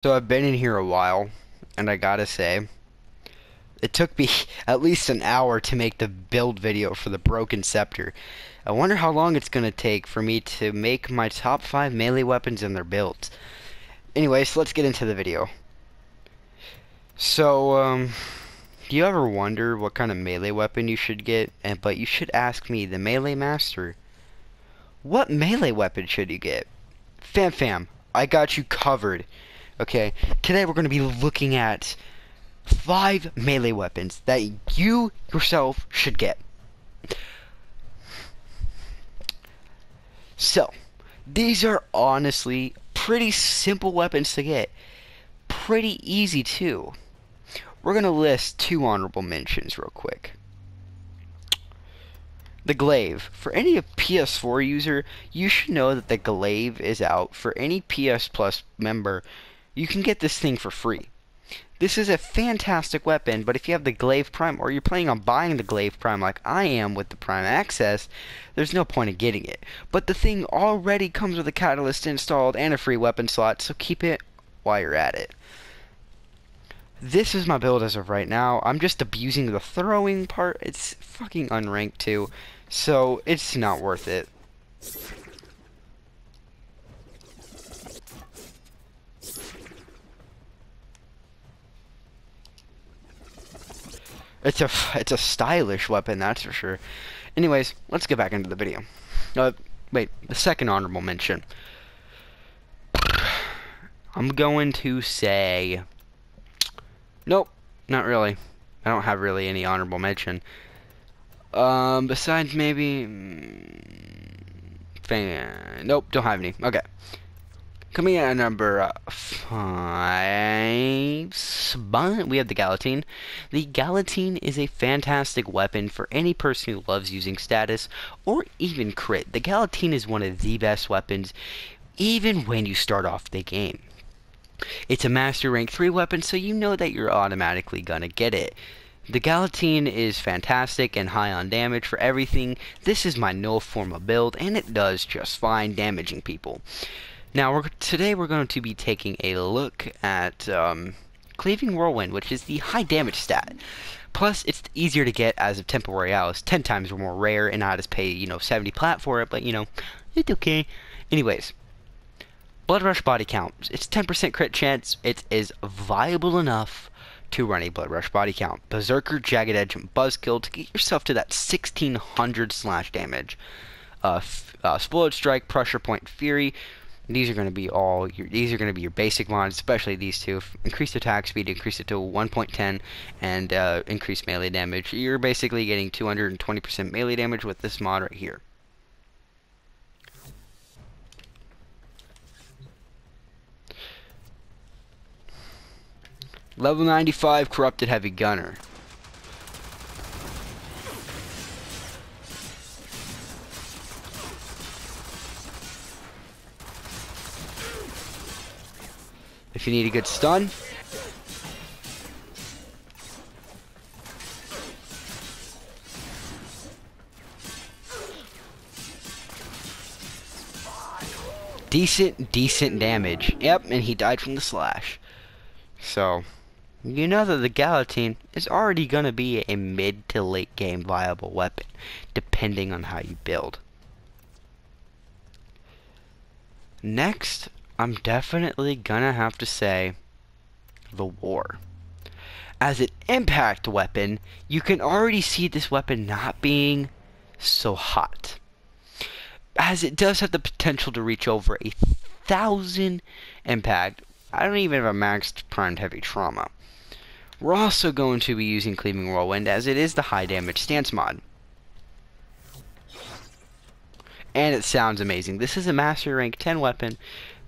So I've been in here a while, and I gotta say, it took me at least an hour to make the build video for the Broken Scepter. I wonder how long it's gonna take for me to make my top 5 melee weapons and their builds. Anyways, let's get into the video. So, do you ever wonder what kind of melee weapon you should get? But you should ask me, the Melee Master, what melee weapon should you get? Fam, I got you covered. Okay, today we're going to be looking at 5 melee weapons that you yourself should get. So, these are honestly pretty simple weapons to get. Pretty easy too. We're going to list 2 honorable mentions real quick. The glaive. For any PS4 user, you should know that the glaive is out. For any PS Plus member, you can get this thing for free. This is a fantastic weapon, but if you have the Glaive Prime, or you're planning on buying the Glaive Prime like I am with the Prime Access, there's no point in getting it. But the thing already comes with a catalyst installed and a free weapon slot, so keep it while you're at it. This is my build as of right now. I'm just abusing the throwing part. It's fucking unranked too, so it's not worth it. It's a stylish weapon, that's for sure. Anyways, let's get back into the video. Wait, the second honorable mention. I'm going to say, nope, not really. I don't have really any honorable mention. Besides maybe, nope, don't have any. Okay. Coming in at number 5 spot, we have the Galatine. The Galatine is a fantastic weapon for any person who loves using status or even crit. The Galatine is one of the best weapons even when you start off the game. It's a master rank 3 weapon, so you know that you're automatically gonna get it. The Galatine is fantastic and high on damage for everything. This is my null form of build, and it does just fine damaging people. Now, today we're going to be taking a look at Cleaving Whirlwind, which is the high damage stat. Plus, it's easier to get as a Tempo Royale is 10 times more rare, and I just pay, 70 plat for it, but, it's okay. Anyways, Blood Rush body count. It's 10% crit chance. It is viable enough to run a Blood Rush body count. Berserker, Jagged Edge, and Buzzkill to get yourself to that 1600 slash damage. Explode Strike, Pressure Point, Fury. These are going to be your basic mods, especially these two. Increased attack speed, increase it to 1.10, and increased melee damage. You're basically getting 220% melee damage with this mod right here. Level 95 Corrupted Heavy Gunner. If you need a good stun, decent damage. Yep, and he died from the slash. So, you know that the Galatine is already going to be a mid to late game viable weapon, depending on how you build. Next, I'm definitely gonna have to say the War. As an impact weapon, you can already see this weapon not being so hot, as it does have the potential to reach over 1,000 impact. I don't even have a maxed primed heavy trauma. We're also going to be using Cleaving Whirlwind, as it is the high damage stance mod. And it sounds amazing. This is a master rank 10 weapon,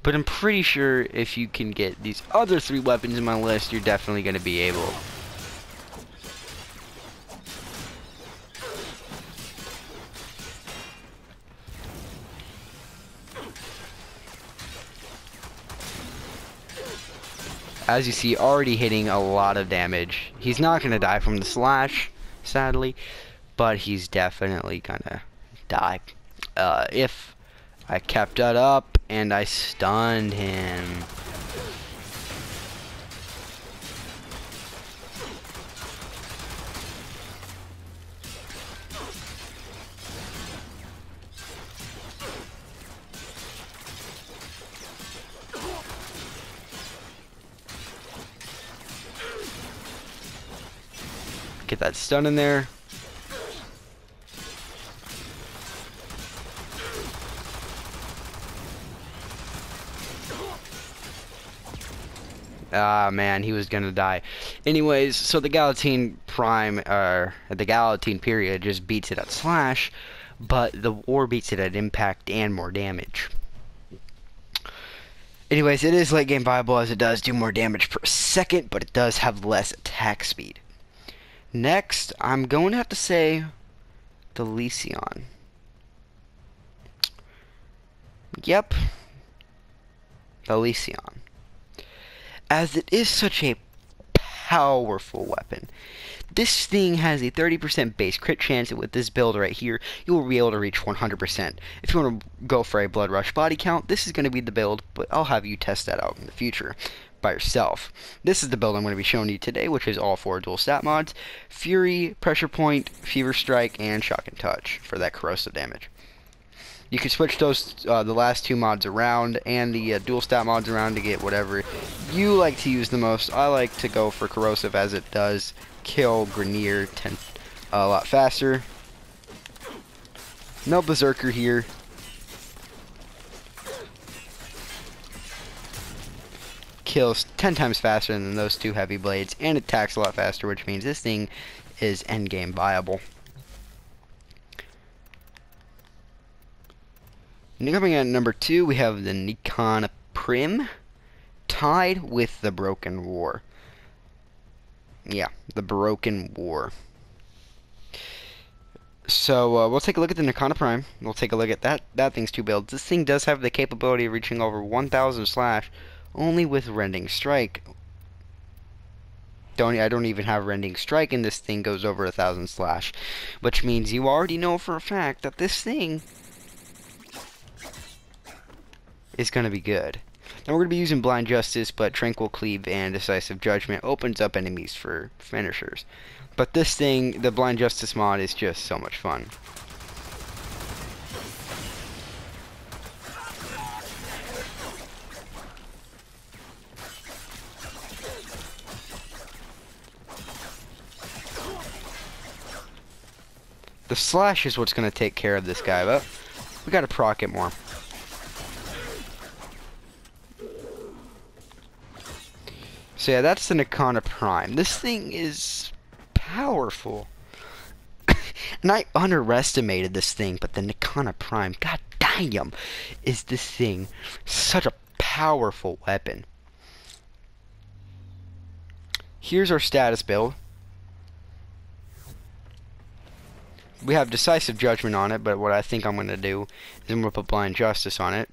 but I'm pretty sure if you can get these other 3 weapons in my list, you're definitely going to be able. As you see, already hitting a lot of damage. He's not going to die from the slash, sadly, but he's definitely going to die. If I kept that up and I stunned him. Get that stun in there. Ah, man, he was gonna die. Anyways, so the Galatine Prime, the Galatine period just beats it at slash, but the war beats it at impact and more damage. Anyways, it is late game viable as it does do more damage per second, but it does have less attack speed. Next, I'm going to have to say the Lycion. Yep, the Lycion. As it is such a powerful weapon. This thing has a 30% base crit chance, and with this build right here, you will be able to reach 100%. If you want to go for a Blood Rush body count, this is going to be the build, but I'll have you test that out in the future by yourself. This is the build I'm going to be showing you today, which is all 4 dual stat mods: Fury, Pressure Point, Fever Strike, and Shock and Touch for that corrosive damage. You can switch those the last 2 mods around and the dual stat mods around to get whatever you like to use the most. I like to go for corrosive as it does kill Grenier a lot faster. No Berserker here. Kills 10 times faster than those 2 heavy blades and attacks a lot faster, which means this thing is endgame viable. Coming at number 2, we have the Nikon Prim, tied with the Broken War. Yeah, the Broken War. So, we'll take a look at the Nikon Prime. We'll take a look at that thing's 2 builds. This thing does have the capability of reaching over 1,000 slash, only with Rending Strike. I don't even have Rending Strike, and this thing goes over 1,000 slash. Which means you already know for a fact that this thing is going to be good. Now we're going to be using Blind Justice, but Tranquil Cleave and Decisive Judgment opens up enemies for finishers. But this thing, the Blind Justice mod, is just so much fun. The slash is what's going to take care of this guy, but we got to proc it more. So yeah, that's the Nikon Prime. This thing is powerful. And I underestimated this thing, but the Nikon Prime, god damn, is this thing such a powerful weapon. Here's our status build. We have Decisive Judgment on it, but what I think I'm going to do is I'm going to put Blind Justice on it.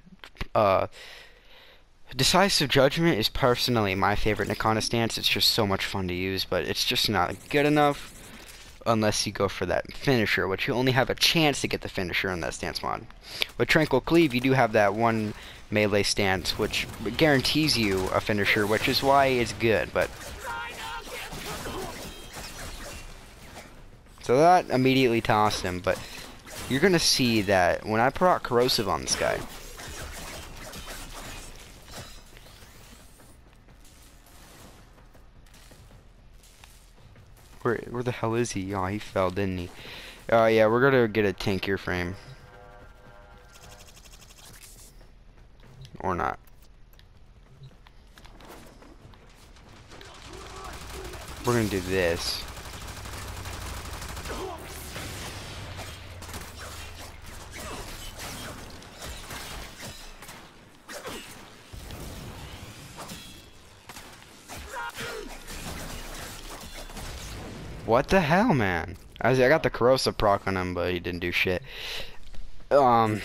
Decisive Judgment is personally my favorite Nikon stance. It's just so much fun to use, but it's just not good enough unless you go for that finisher, which you only have a chance to get the finisher in that stance mod. With Tranquil Cleave, you do have that one melee stance, which guarantees you a finisher, which is why it's good, but... So that immediately tossed him, but you're going to see that when I proc Corrosive on this guy, Where the hell is he? Oh, he fell, didn't he? Oh, yeah, we're gonna get a tankier frame. Or not. We're gonna do this. What the hell, man? I got the corrosive proc on him, but he didn't do shit. We're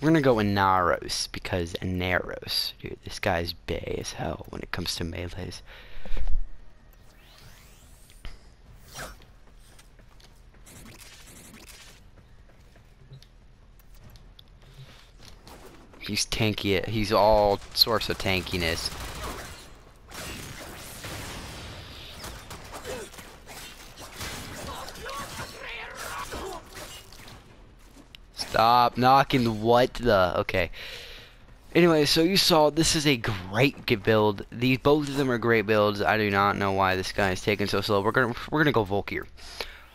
gonna go Inaros, because Inaros, dude, this guy's bae as hell when it comes to melees. He's tanky. He's all sorts of tankiness. Stop knocking what the... Okay. Anyway, so you saw this is a great build. These both of them are great builds. I do not know why this guy is taking so slow. We're gonna go Volkir.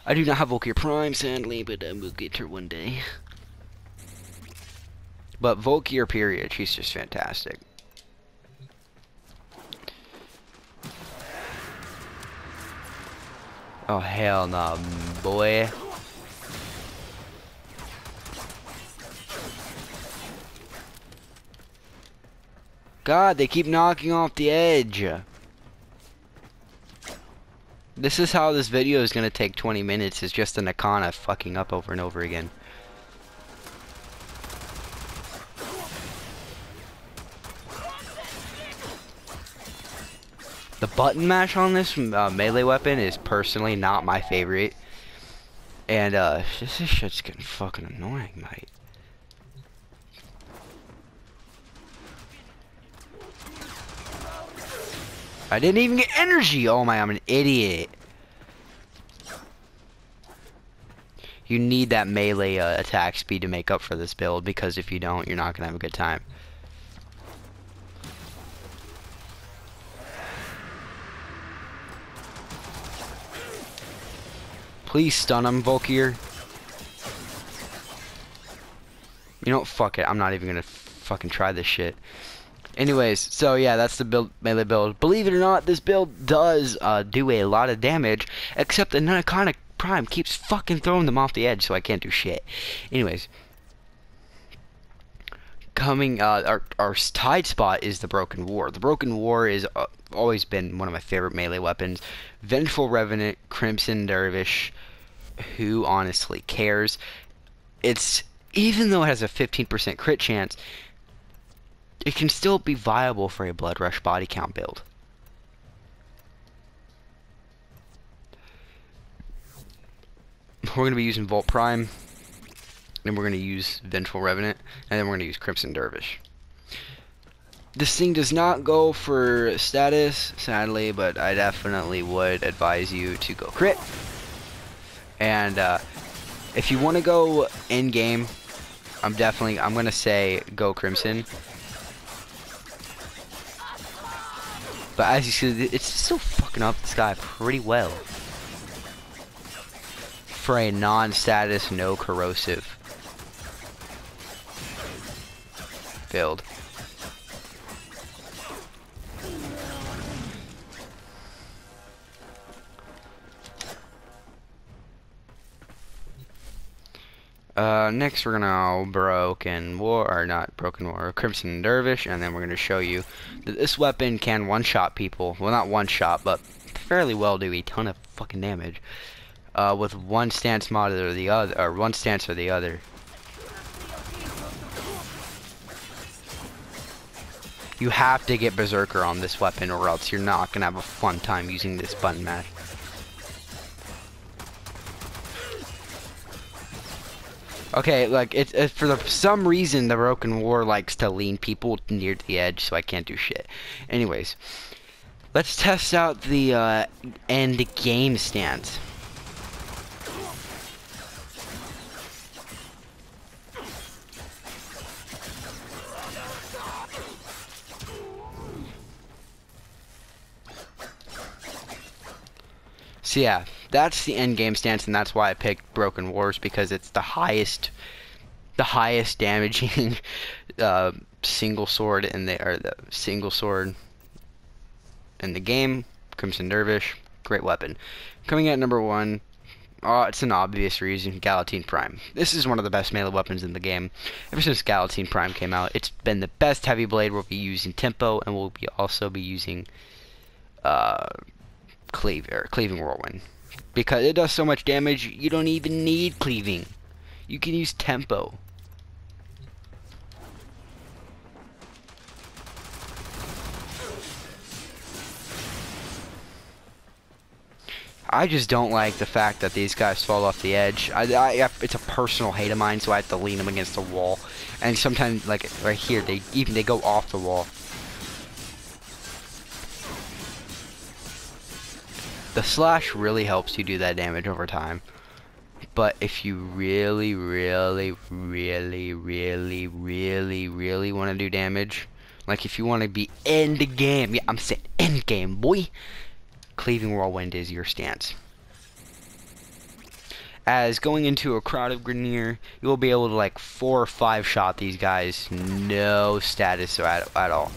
I do not have Volkir Prime, sadly, but we'll get her one day. But Volkir, period, she's just fantastic. Oh hell no, boy. God, they keep knocking off the edge. This is how this video is gonna take 20 minutes. It's just an Akana fucking up over and over again. The button mash on this melee weapon is personally not my favorite. And this shit's getting fucking annoying, mate. I didn't even get energy! Oh my, I'm an idiot. You need that melee attack speed to make up for this build, because if you don't, you're not gonna have a good time. Please stun him, Volkir. You know what? Fuck it. I'm not even gonna fucking try this shit. Anyways, so yeah, that's the melee build. Believe it or not, this build does do a lot of damage, except the Iconic Prime keeps fucking throwing them off the edge, so I can't do shit. Anyways, coming, our tied spot is the Broken War. The Broken War is always been one of my favorite melee weapons. Vengeful Revenant, Crimson Dervish, who honestly cares? It's, even though it has a 15% crit chance, it can still be viable for a Blood Rush body count build. We're going to be using Volt Prime, then we're going to use Vengeful Revenant, and then we're going to use Crimson Dervish. This thing does not go for status, sadly, but I definitely would advise you to go crit. And if you want to go in-game, I'm going to say go Crimson. But as you see, it's still fucking up this guy pretty well. For a non-status, no corrosive build. Next we're gonna Broken War, or not Broken War, Crimson Dervish, and then we're gonna show you that this weapon can one-shot people. Well, not one-shot, but fairly well do a ton of fucking damage. With one stance mod or the other, or one stance or the other. You have to get Berserker on this weapon, or else you're not gonna have a fun time using this button mash. Okay, like for some reason the Broken War likes to lean people near the edge, so I can't do shit. Anyways, let's test out the end game stance. So yeah, that's the end game stance, and that's why I picked Broken Wars, because it's the highest damaging single sword in the game. Crimson Dervish, great weapon. Coming at number 1, it's an obvious reason, Galatine Prime. This is one of the best melee weapons in the game. Ever since Galatine Prime came out, it's been the best heavy blade. We'll be using Tempo, and we'll also be using Cleaving Whirlwind, because it does so much damage you don't even need cleaving. You can use Tempo. I just don't like the fact that these guys fall off the edge. It's a personal hate of mine, so I have to lean them against the wall, and sometimes, like right here, they go off the wall. The slash really helps you do that damage over time. But if you really, really, really, really, really, really want to do damage, like if you want to be end game, yeah, I'm saying end game, boy, Cleaving Whirlwind is your stance. As going into a crowd of Grineer, you will be able to like 4 or 5 shot these guys, no status at all.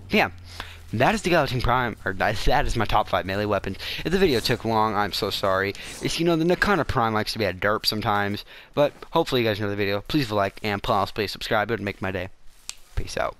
Yeah, that is the Gallatin Prime, or that is my top 5 melee weapons. If the video took long, I'm so sorry. It's, you know, the Nakana Prime likes to be a derp sometimes, but hopefully you guys enjoyed the video. Please leave a like, and please subscribe. It would make my day. Peace out.